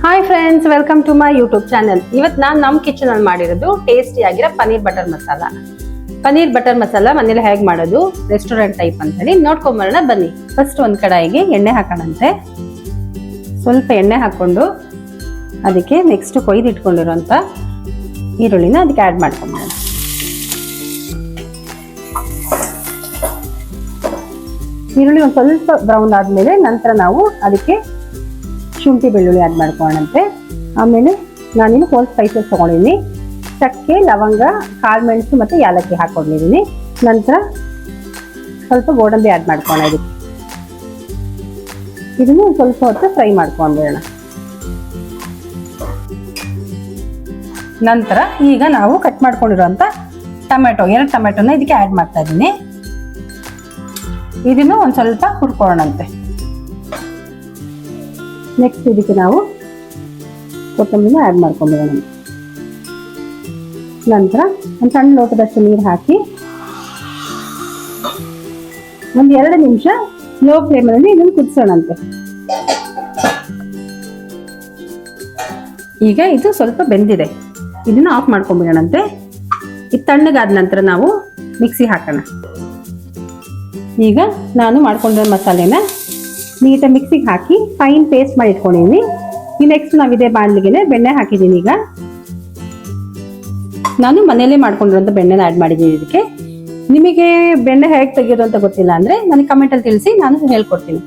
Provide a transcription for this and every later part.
Hi friends, welcome to my YouTube channel. ಇವತ್ತು ನಾನು ನಮ್ಮ ಕಿಚನ್ ಅಲ್ಲಿ ಮಾಡಿರೋದು ಟೇಸ್ಟಿ ಆಗಿರೋ ಪನ್ನೀರ್ ಬಟರ್ ಮಸಾಲ. ಪನ್ನೀರ್ ಬಟರ್ ಮಸಾಲ ಮನೇಲಿ ಹೇಗೆ ಮಾಡೋದು ರೆಸ್ಟೋರೆಂಟ್ ಟೈಪ್ ಅಂತ ಹೇಳಿ ನೋಡ್ಕೊಂಬರೋಣ ಬನ್ನಿ. ಫಸ್ಟ್ ಒಂದು ಕಡಾಯಿಗೆ ಎಣ್ಣೆ ಹಾಕೋಣಂತೆ. ಸ್ವಲ್ಪ ಎಣ್ಣೆ ಹಾಕೊಂಡು ಅದಕ್ಕೆ ನೆಕ್ಸ್ಟ್ ಕೊಯ್ದಿಟ್ಕೊಂಡಿರೋಂಥ ಈರುಳ್ಳಿನ ಅದಕ್ಕೆ ಆ್ಯಡ್ ಮಾಡ್ಕೊಂಬೋಣ. ಈರುಳ್ಳಿ ಒಂದು ಸ್ವಲ್ಪ ಬ್ರೌನ್ ಆದಮೇಲೆ ನಂತರ ನಾವು ಅದಕ್ಕೆ ಶುಂಠಿ ಬೆಳ್ಳುಳ್ಳಿ ಆ್ಯಡ್ ಮಾಡ್ಕೊಳ್ಳೋಣಂತೆ. ಆಮೇಲೆ ನಾನಿನ್ನು ಹೋಲ್ ಸ್ಪೈಸಸ್ ತೊಗೊಂಡಿದ್ದೀನಿ. ಚಕ್ಕೆ, ಲವಂಗ, ಕಾಳು ಮೆಣಸು ಮತ್ತು ಯಾಲಕ್ಕಿ ಹಾಕೊಂಡಿದ್ದೀನಿ. ನಂತರ ಸ್ವಲ್ಪ ಗೋಡಂಬಿ ಆ್ಯಡ್ ಮಾಡ್ಕೊಳ್ಳೋಣ. ಇದನ್ನು ಸ್ವಲ್ಪ ಹೊತ್ತು ಫ್ರೈ ಮಾಡ್ಕೊಂಡ್ಬಿಡೋಣ. ನಂತರ ಈಗ ನಾವು ಕಟ್ ಮಾಡ್ಕೊಂಡಿರೋಂಥ ಎರಡು ಟೊಮೆಟೊನ ಇದಕ್ಕೆ ಆ್ಯಡ್ ಮಾಡ್ತಾ ಇದ್ದೀನಿ. ಇದನ್ನು ಒಂದು ಸ್ವಲ್ಪ ಹುರ್ಕೊಳ್ಳೋಣಂತೆ. ನೆಕ್ಸ್ಟ್ ಇದಕ್ಕೆ ನಾವು ಕೊತ್ತಂಬರಿನ ಆ್ಯಡ್ ಮಾಡ್ಕೊಂಡ್ಬಿಡೋಣ. ನಂತರ ಒಂದು ಸಣ್ಣ ಲೋಟದಷ್ಟು ನೀರು ಹಾಕಿ ಒಂದು 2 ನಿಮಿಷ ಲೋ ಫ್ಲೇಮಲ್ಲಿ ಇದನ್ನು ಕುದಿಸೋಣಂತೆ. ಈಗ ಇದು ಸ್ವಲ್ಪ ಬೆಂದಿದೆ, ಇದನ್ನು ಆಫ್ ಮಾಡ್ಕೊಂಡ್ಬಿಡೋಣಂತೆ. ಇದು ತಣ್ಣಗಾದ ನಂತರ ನಾವು ಮಿಕ್ಸಿ ಹಾಕೋಣ. ಈಗ ನಾನು ಮಾಡ್ಕೊಂಡಿರೋ ಮಸಾಲೆನ ನೀಟಾಗಿ ಮಿಕ್ಸಿಗೆ ಹಾಕಿ ಫೈನ್ ಪೇಸ್ಟ್ ಮಾಡಿ ಇಟ್ಕೊಂಡಿದ್ದೀನಿ. ಈ ನೆಕ್ಸ್ಟ್ ನಾವು ಇದೇ ಬಾಣಲಿಗೆ ಬೆಣ್ಣೆ ಹಾಕಿದ್ದೀನಿ. ಈಗ ನಾನು ಮನೆಯಲ್ಲೇ ಮಾಡ್ಕೊಂಡಿರೋಂಥ ಬೆಣ್ಣೆನ ಆ್ಯಡ್ ಮಾಡಿದ್ದೀನಿ. ಇದಕ್ಕೆ ನಿಮಗೆ ಬೆಣ್ಣೆ ಹೇಗೆ ತೆಗೆಯೋದು ಅಂತ ಗೊತ್ತಿಲ್ಲ ಅಂದರೆ ನನಗೆ ಕಮೆಂಟಲ್ಲಿ ತಿಳಿಸಿ, ನಾನು ಹೇಳ್ಕೊಡ್ತೀನಿ.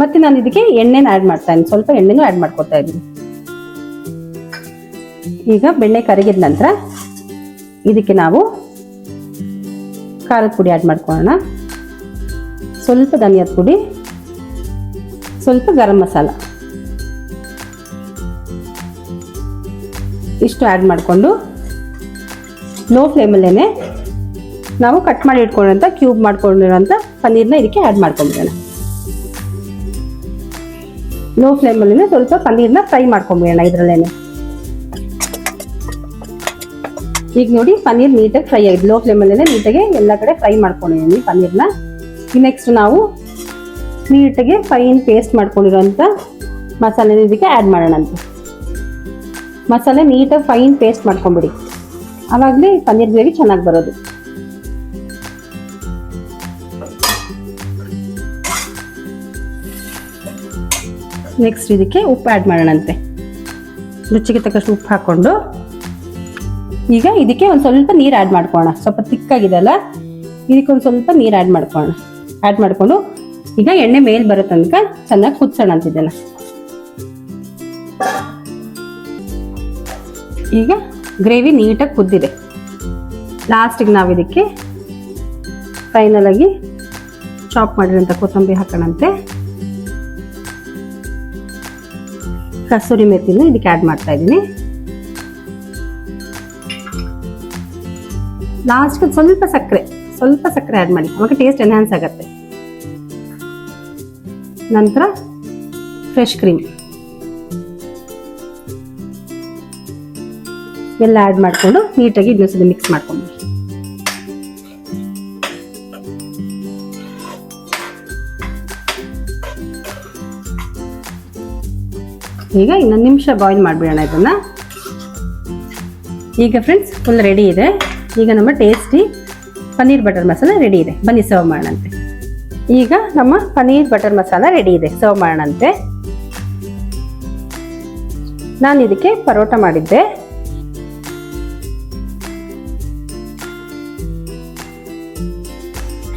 ಮತ್ತು ನಾನು ಇದಕ್ಕೆ ಎಣ್ಣೆನ ಆ್ಯಡ್ ಮಾಡ್ತಾ ಇದ್ದೀನಿ. ಸ್ವಲ್ಪ ಎಣ್ಣೆನೂ ಆ್ಯಡ್ ಮಾಡ್ಕೊತಾ ಇದ್ದೀನಿ. ಈಗ ಬೆಣ್ಣೆ ಕರಗಿದ ನಂತರ ಇದಕ್ಕೆ ನಾವು ಖಾರದ ಪುಡಿ ಆ್ಯಡ್ ಮಾಡ್ಕೊಳ್ಳೋಣ. ಸ್ವಲ್ಪ ಧನಿಯಾದ ಪುಡಿ, ಸ್ವಲ್ಪ ಗರಂ ಮಸಾಲ, ಇಷ್ಟು ಆ್ಯಡ್ ಮಾಡಿಕೊಂಡು ಲೋ ಫ್ಲೇಮಲ್ಲೇ ನಾವು ಕಟ್ ಮಾಡಿ ಇಟ್ಕೊಂಡಿರೋಂಥ ಕ್ಯೂಬ್ ಮಾಡ್ಕೊಂಡಿರೋಂಥ ಪನ್ನೀರ್ನ ಇದಕ್ಕೆ ಆ್ಯಡ್ ಮಾಡ್ಕೊಂಬಿಡೋಣ. ಲೋ ಫ್ಲೇಮಲ್ಲೇ ಸ್ವಲ್ಪ ಪನ್ನೀರ್ನ ಫ್ರೈ ಮಾಡ್ಕೊಂಬಿಡೋಣ ಇದರಲ್ಲೇನೆ. ಈಗ ನೋಡಿ ಪನ್ನೀರ್ ನೀಟಾಗಿ ಫ್ರೈ ಆಗಿದೆ. ಲೋ ಫ್ಲೇಮಲ್ಲೇ ನೀಟಾಗಿ ಎಲ್ಲ ಕಡೆ ಫ್ರೈ ಮಾಡ್ಕೊಂಡಿದ್ದೀನಿ ಪನ್ನೀರ್ನ. ನೆಕ್ಸ್ಟ್ ನಾವು ನೀಟಾಗಿ ಫೈನ್ ಪೇಸ್ಟ್ ಮಾಡ್ಕೊಂಡಿರೋಂಥ ಮಸಾಲೆ ಇದಕ್ಕೆ ಆ್ಯಡ್ ಮಾಡೋಣಂತೆ. ಮಸಾಲೆ ನೀಟಾಗಿ ಫೈನ್ ಪೇಸ್ಟ್ ಮಾಡ್ಕೊಂಬಿಡಿ, ಆವಾಗಲೇ ಪನ್ನೀರ್ ಗ್ರೇವಿ ಚೆನ್ನಾಗಿ ಬರೋದು. ನೆಕ್ಸ್ಟ್ ಇದಕ್ಕೆ ಉಪ್ಪು ಆ್ಯಡ್ ಮಾಡೋಣಂತೆ. ರುಚಿಗೆ ತಕ್ಕಷ್ಟು ಉಪ್ಪು ಹಾಕ್ಕೊಂಡು ಈಗ ಇದಕ್ಕೆ ಒಂದು ಸ್ವಲ್ಪ ನೀರು ಆ್ಯಡ್ ಮಾಡ್ಕೊಳ್ಳೋಣ. ಸ್ವಲ್ಪ ತಿಕ್ಕಾಗಿದೆ ಅಲ್ಲ, ಇದಕ್ಕೆ ಒಂದು ಸ್ವಲ್ಪ ನೀರು ಆ್ಯಡ್ ಮಾಡಿಕೊಂಡು ಈಗ ಎಣ್ಣೆ ಮೇಲೆ ಬರೋ ತನಕ ಚೆನ್ನಾಗಿ ಕುದಿಸೋಣ ಅಂತಿದ್ದೇನೆ. ಈಗ ಗ್ರೇವಿ ನೀಟಾಗಿ ಕುದ್ದಿದೆ. ಲಾಸ್ಟಿಗೆ ನಾವು ಇದಕ್ಕೆ ಫೈನಲ್ ಆಗಿ ಚಾಪ್ ಮಾಡಿರೋಂಥ ಕೊತ್ತಂಬರಿ ಹಾಕೋಣಂತೆ. ಕಸೂರಿ ಮೆಥಿನ ಇದಕ್ಕೆ ಆ್ಯಡ್ ಮಾಡ್ತಾ ಇದ್ದೀನಿ. ಲಾಸ್ಟ್ಗೆ ಸ್ವಲ್ಪ ಸಕ್ಕರೆ ಆ್ಯಡ್ ಮಾಡಿ, ಅವಾಗ ಟೇಸ್ಟ್ ಎನ್ಹಾನ್ಸ್ ಆಗುತ್ತೆ. ನಂತರ ಫ್ರೆಶ್ ಕ್ರೀಮ್ ಎಲ್ಲ ಆ್ಯಡ್ ಮಾಡಿಕೊಂಡು ನೀಟಾಗಿ ಇನ್ನೊಂದ್ಸಲ ಮಿಕ್ಸ್ ಮಾಡ್ಕೊಂಡು ಈಗ ಇನ್ನೊಂದು ನಿಮಿಷ ಬಾಯ್ಲ್ ಮಾಡಿಬಿಡೋಣ ಇದನ್ನು. ಈಗ ಫ್ರೆಂಡ್ಸ್ ಫುಲ್ ರೆಡಿ ಇದೆ. ಈಗ ನಮ್ಮ tasty paneer butter masala ready ಇದೆ. ಬನ್ನಿ ಸರ್ವ್ ಮಾಡೋಣಂತೆ. ಈಗ ನಮ್ಮ ಪನ್ನೀರ್ ಬಟರ್ ಮಸಾಲ ರೆಡಿ ಇದೆ, ಸರ್ವ್ ಮಾಡೋಣಂತೆ. ನಾನು ಇದಕ್ಕೆ ಪರೋಟ ಮಾಡಿದ್ದೆ.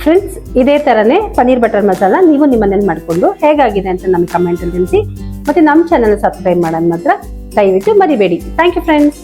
ಫ್ರೆಂಡ್ಸ್, ಇದೇ ಥರನೇ ಪನ್ನೀರ್ ಬಟರ್ ಮಸಾಲ ನೀವು ನಿಮ್ಮ ಮನೇಲಿ ಮಾಡಿಕೊಂಡು ಹೇಗಾಗಿದೆ ಅಂತ ನಮಗೆ ಕಮೆಂಟಲ್ಲಿ ತಿಳಿಸಿ. ಮತ್ತು ನಮ್ಮ ಚಾನಲ್ ಸಬ್ಸ್ಕ್ರೈಬ್ ಮಾಡೋದು ಮಾತ್ರ ದಯವಿಟ್ಟು ಮರಿಬೇಡಿ. Thank you friends.